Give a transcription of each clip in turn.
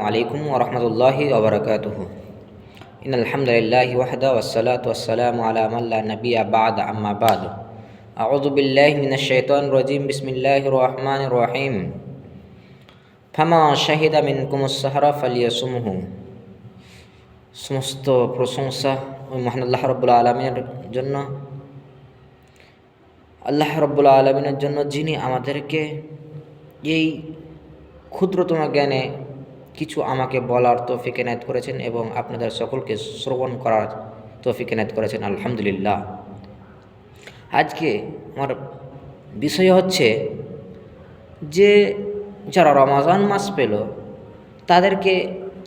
আলাইকুম ওয়া রাহমাতুল্লাহি ওয়া বারাকাতুহু। ইন্নাল হামদুলিল্লাহি ওয়াহদা ওয়াসসালাতু ওয়াসসালামু আলা মান লা নাবিয়্যা বা'দা আম্মা বা'দু। আউযু বিল্লাহি মিনাশ শাইতানির রাজীম। বিসমিল্লাহির রহমানির রহিম। ফামা শাহিদা মিনকুমুস সাহরা ফালিয়াসুমহু। সমস্ত প্রশংসা ওই মহান আল্লাহ রাব্বুল আলামিনের জন্য, আল্লাহ রাব্বুল আলামিনের জন্য যিনি আমাদেরকে এই ক্ষুদ্রতম জ্ঞানে কিছু আমাকে বলার তৌফিক এনায়েত করেছেন এবং আপনাদের সকলকে শ্রবণ করার তৌফিক এনায়েত করেছেন। আলহামদুলিল্লাহ। আজকে আমার বিষয় হচ্ছে যে যারা রমাজান মাস পেল তাদেরকে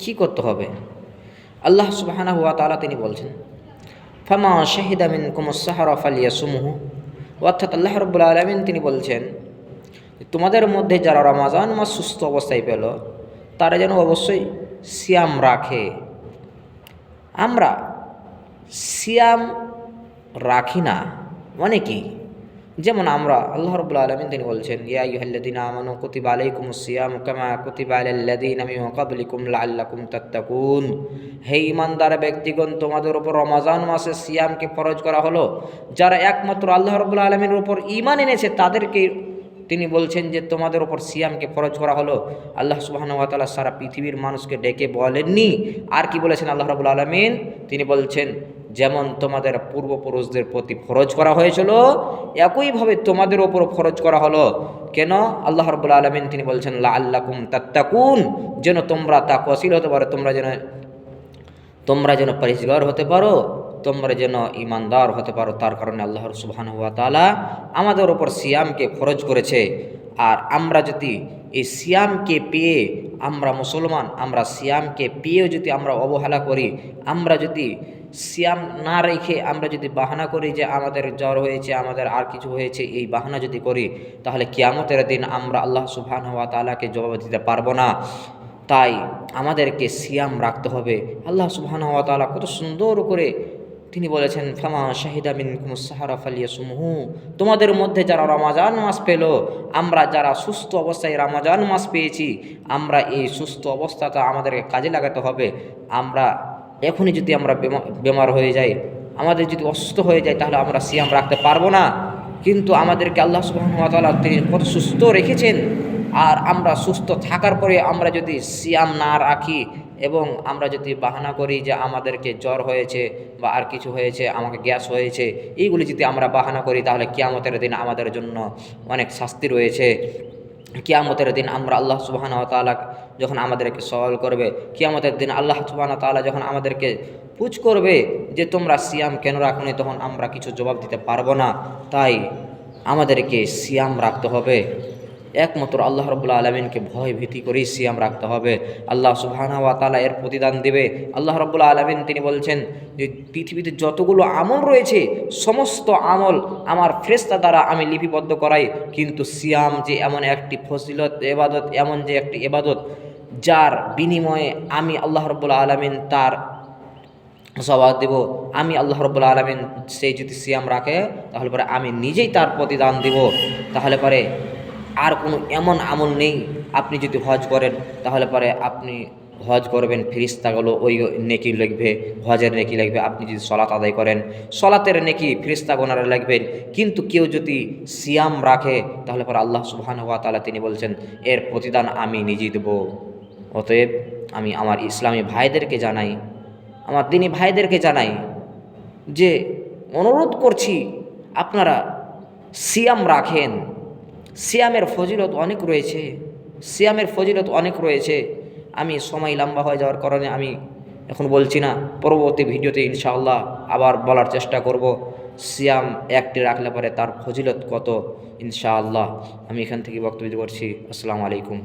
কি করতে হবে। আল্লাহ সুবহানাহু ওয়া তাআলা তিনি বলছেন, ফামা শাহিদা মিনকুমুস সাহরা ফালিয়াসুমহু। অর্থাৎ আল্লাহ রাব্বুল আলামিন তিনি বলছেন, তোমাদের মধ্যে যারা রমাজান মাস সুস্থ অবস্থায় পেল তারা যেন অবশ্যই সিয়াম রাখে। আমরা সিয়াম রাখি না অনেকেই, যেমন আমরা আল্লাহ রাব্বুল আলামিন তিনি বলছেন, ইয়া আইয়ুহাল্লাযীনা আমানু কুতিবা আলাইকুমুস সিয়ামু কামা কুতিবা আলাল লাযীনা মিন ক্বাবলিকুম লাআল্লাকুম তাত্তাকুন। হে ঈমানদার ব্যক্তিগণ, তোমাদের উপর রমাজান মাসে সিয়ামকে ফরজ করা হলো। যারা একমাত্র আল্লাহ রাব্বুল আলামিনের উপর ঈমান এনেছে তাদেরকে তিনি বলছেন যে তোমাদের ওপর সিয়ামকে ফরজ করা হলো। আল্লাহ সুবহানাহু ওয়া তাআলা সারা পৃথিবীর মানুষকে ডেকে বলেননি। আর কি বলেছেন আল্লাহ রাব্বুল আলামিন? তিনি বলছেন, যেমন তোমাদের পূর্বপুরুষদের প্রতি ফরজ করা হয়েছিল একইভাবে তোমাদের ওপর ফরজ করা হলো। কেন? আল্লাহ রাব্বুল আলামিন তিনি বলছেন লাআল্লাকুম তাত্তাকুন, যেন তোমরা তাকওয়াশীল হতে পারো, তোমরা যেন পরহেজগার হতে পারো, তোমরা যেন ঈমানদার হতে পারো। তার কারণে আল্লাহ সুবহানাহু ওয়া তাআলা আমাদের ওপর সিয়ামকে ফরজ করেছে। আর আমরা যদি এই সিয়ামকে পেয়ে, আমরা মুসলমান, আমরা সিয়ামকে পেয়েও যদি আমরা অবহেলা করি, আমরা যদি সিয়াম না রেখে আমরা যদি বাহানা করি যে আমাদের জ্বর হয়েছে, আমাদের আর কিছু হয়েছে, এই বাহানা যদি করি, তাহলে কিয়ামতের দিন আমরা আল্লাহ সুবহানাহু ওয়া তাআলাকে জবাব দিতে পারবো না। তাই আমাদেরকে সিয়াম রাখতে হবে। আল্লাহ সুবহানাহু ওয়া তাআলা কত সুন্দর করে তিনি বলেছেন, ফামা শাহিদা মিনকুমুস সাহরা ফালিয়াসুমহু। তোমাদের মধ্যে যারা রমাজান মাস পেল, আমরা যারা সুস্থ অবস্থায় রমাজান মাস পেয়েছি, আমরা এই সুস্থ অবস্থাটা আমাদেরকে কাজে লাগাতে হবে। আমরা এখনই যদি আমরা বেমার হয়ে যাই, আমাদের যদি অসুস্থ হয়ে যায়, তাহলে আমরা সিয়াম রাখতে পারবো না। কিন্তু আমাদেরকে আল্লাহ সুবহানাহু ওয়া তাআলা তিনি কত সুস্থ রেখেছেন। আর আমরা সুস্থ থাকার পরে আমরা যদি সিয়াম না রাখি এবং আমরা যদি বাহানা করি যে আমাদেরকে জ্বর হয়েছে বা আর কিছু হয়েছে, আমাকে গ্যাস হয়েছে, এইগুলি যদি আমরা বাহানা করি, তাহলে কিয়ামতের দিন আমাদের জন্য অনেক শাস্তি রয়েছে। কিয়ামতের দিন আমরা আল্লাহ সুবহানাহু ওয়া তাআলা যখন আমাদেরকে সওয়াল করবে, কিয়ামতের দিন আল্লাহ সুবহানাহু ওয়া তাআলা যখন আমাদেরকে পুছ করবে যে তোমরা সিয়াম কেন রাখোনি, তখন আমরা কিছু জবাব দিতে পারবো না। তাই আমাদেরকে সিয়াম রাখতে হবে। একমাত্র আল্লাহ রাব্বুল আলামিনকে ভয় ভীতি করেই সিয়াম রাখতে হবে। আল্লাহ সুবহানাহু ওয়া তাআলা এর প্রতিদান দেবে। আল্লাহ রাব্বুল আলামিন তিনি বলছেন যে পৃথিবীতে যতগুলো আমল রয়েছে সমস্ত আমল আমার ফেরেশতা দ্বারা আমি লিপিবদ্ধ করাই, কিন্তু সিয়াম যে এমন একটি ফজিলত ইবাদত, এমন যে একটি ইবাদত যার বিনিময়ে আমি আল্লাহ রাব্বুল আলামিন তার সওয়াব দেব। আমি আল্লাহ রাব্বুল আলামিন সেই যদি সিয়াম রাখে, তাহলে পরে আমি নিজেই তার প্রতিদান দেব। তাহলে পরে আর কোনো এমন আমল নেই। আপনি যদি হজ করেন, তাহলে পরে আপনি হজ করবেন, ফেরেশতাগুলো ওই নেকি লিখবে, হজের নেকি লিখবে। আপনি যদি সলাত আদায় করেন, সলাতের নেকি ফেরেশতাগণরা লিখবেন। কিন্তু কেউ যদি সিয়াম রাখে, তাহলে পরে আল্লাহ সুবহানাহু ওয়া তাআলা তিনি বলছেন এর প্রতিদান আমি নিজেই দেব। অতএব আমি আমার ইসলামী ভাইদেরকে জানাই, আমার দ্বীনী ভাইদেরকে জানাই যে অনুরোধ করছি আপনারা সিয়াম রাখেন। সিয়ামের ফজিলত অনেক রয়েছে। আমি সময় লম্বা হয়ে যাওয়ার কারণে আমি এখন বলছি না। পরবর্তী ভিডিওতে ইনশাআল্লাহ আবার বলার চেষ্টা করব সিয়াম একটি রাখলে পরে তার ফজিলত কত। ইনশাআল্লাহ আমি এখান থেকে বক্তব্য করছি। আসসালামু আলাইকুম।